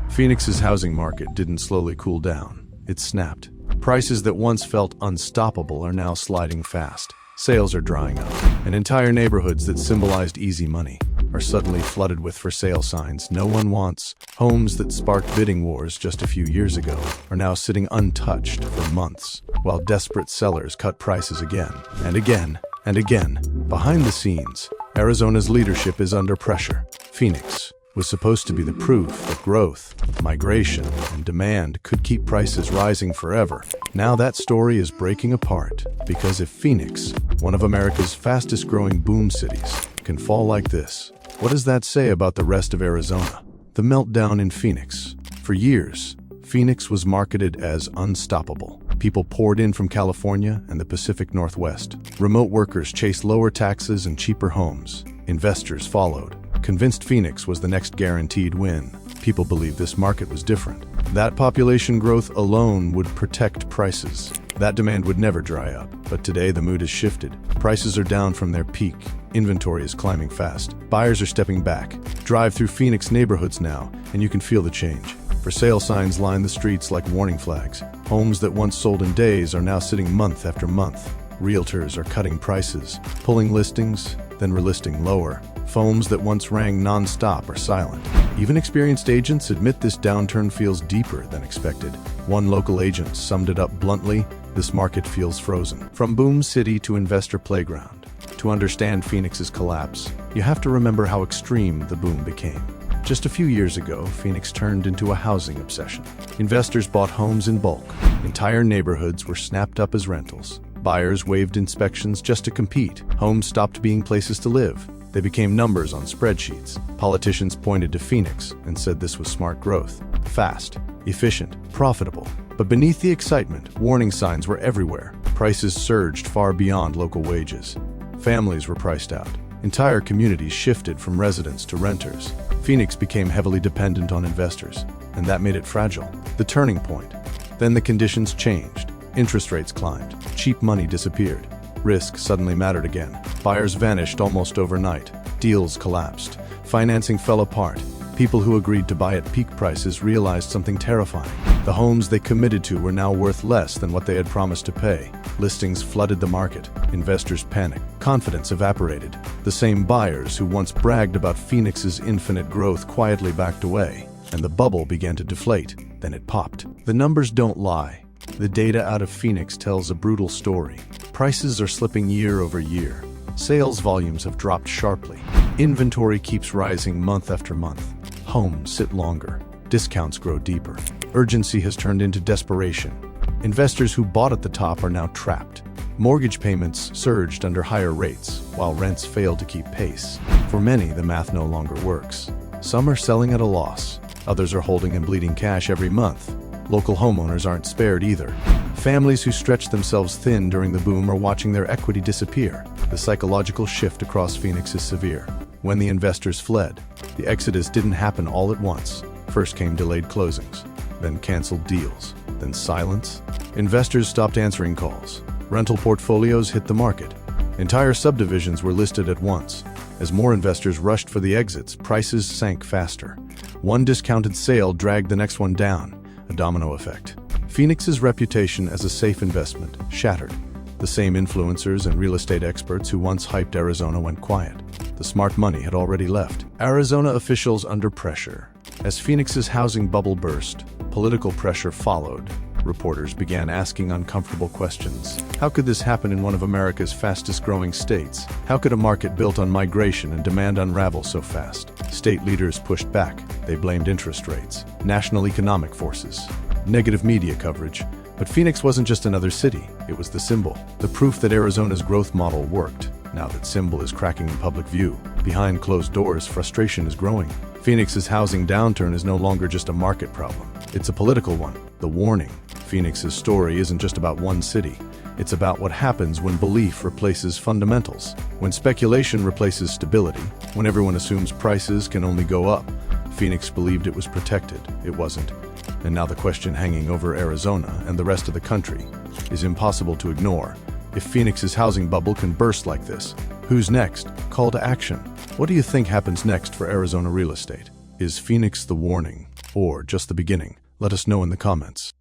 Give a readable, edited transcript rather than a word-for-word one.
Phoenix's housing market didn't slowly cool down. It snapped. Prices that once felt unstoppable are now sliding fast. Sales are drying up, and entire neighborhoods that symbolized easy money are suddenly flooded with for sale signs no one wants. Homes that sparked bidding wars just a few years ago are now sitting untouched for months, while desperate sellers cut prices again and again and again. Behind the scenes, Arizona's leadership is under pressure. Phoenix was supposed to be the proof that growth, migration, and demand could keep prices rising forever. Now that story is breaking apart, because if Phoenix, one of America's fastest-growing boom cities, can fall like this, what does that say about the rest of Arizona? The meltdown in Phoenix. For years, Phoenix was marketed as unstoppable. People poured in from California and the Pacific Northwest. Remote workers chased lower taxes and cheaper homes. Investors followed, convinced Phoenix was the next guaranteed win. People believed this market was different. That population growth alone would protect prices. That demand would never dry up. But today the mood has shifted. Prices are down from their peak. Inventory is climbing fast. Buyers are stepping back. Drive through Phoenix neighborhoods now, and you can feel the change. For sale signs line the streets like warning flags. Homes that once sold in days are now sitting month after month. Realtors are cutting prices, pulling listings, then relisting lower. Phones that once rang non-stop are silent. Even experienced agents admit this downturn feels deeper than expected. One local agent summed it up bluntly: this market feels frozen. From boom city to investor playground. To understand Phoenix's collapse, you have to remember how extreme the boom became. Just a few years ago, Phoenix turned into a housing obsession. Investors bought homes in bulk. Entire neighborhoods were snapped up as rentals. Buyers waived inspections just to compete. Homes stopped being places to live. They became numbers on spreadsheets. Politicians pointed to Phoenix and said this was smart growth. Fast, efficient, profitable. But beneath the excitement, warning signs were everywhere. Prices surged far beyond local wages. Families were priced out. Entire communities shifted from residents to renters. Phoenix became heavily dependent on investors, and that made it fragile. The turning point. Then the conditions changed. Interest rates climbed. Cheap money disappeared. Risk suddenly mattered again. Buyers vanished almost overnight. Deals collapsed. Financing fell apart. People who agreed to buy at peak prices realized something terrifying. The homes they committed to were now worth less than what they had promised to pay. Listings flooded the market. Investors panicked. Confidence evaporated. The same buyers who once bragged about Phoenix's infinite growth quietly backed away, and the bubble began to deflate. Then it popped. The numbers don't lie. The data out of Phoenix tells a brutal story. Prices are slipping year over year. Sales volumes have dropped sharply. Inventory keeps rising month after month. Homes sit longer. Discounts grow deeper. Urgency has turned into desperation. Investors who bought at the top are now trapped. Mortgage payments surged under higher rates, while rents fail to keep pace. For many, the math no longer works. Some are selling at a loss. Others are holding and bleeding cash every month. Local homeowners aren't spared either. Families who stretched themselves thin during the boom are watching their equity disappear. The psychological shift across Phoenix is severe. When the investors fled, the exodus didn't happen all at once. First came delayed closings, then canceled deals, then silence. Investors stopped answering calls. Rental portfolios hit the market. Entire subdivisions were listed at once. As more investors rushed for the exits, prices sank faster. One discounted sale dragged the next one down. A domino effect. Phoenix's reputation as a safe investment shattered. The same influencers and real estate experts who once hyped Arizona went quiet. The smart money had already left. Arizona officials under pressure. As Phoenix's housing bubble burst, political pressure followed. Reporters began asking uncomfortable questions. How could this happen in one of America's fastest-growing states? How could a market built on migration and demand unravel so fast? State leaders pushed back. They blamed interest rates, national economic forces, negative media coverage. But Phoenix wasn't just another city. It was the symbol, the proof that Arizona's growth model worked. Now that symbol is cracking in public view. Behind closed doors, frustration is growing. Phoenix's housing downturn is no longer just a market problem. It's a political one. The warning. Phoenix's story isn't just about one city. It's about what happens when belief replaces fundamentals, when speculation replaces stability, when everyone assumes prices can only go up. Phoenix believed it was protected. It wasn't. And now the question hanging over Arizona and the rest of the country is impossible to ignore. If Phoenix's housing bubble can burst like this, who's next? Call to action. What do you think happens next for Arizona real estate? Is Phoenix the warning? or just the beginning? Let us know in the comments.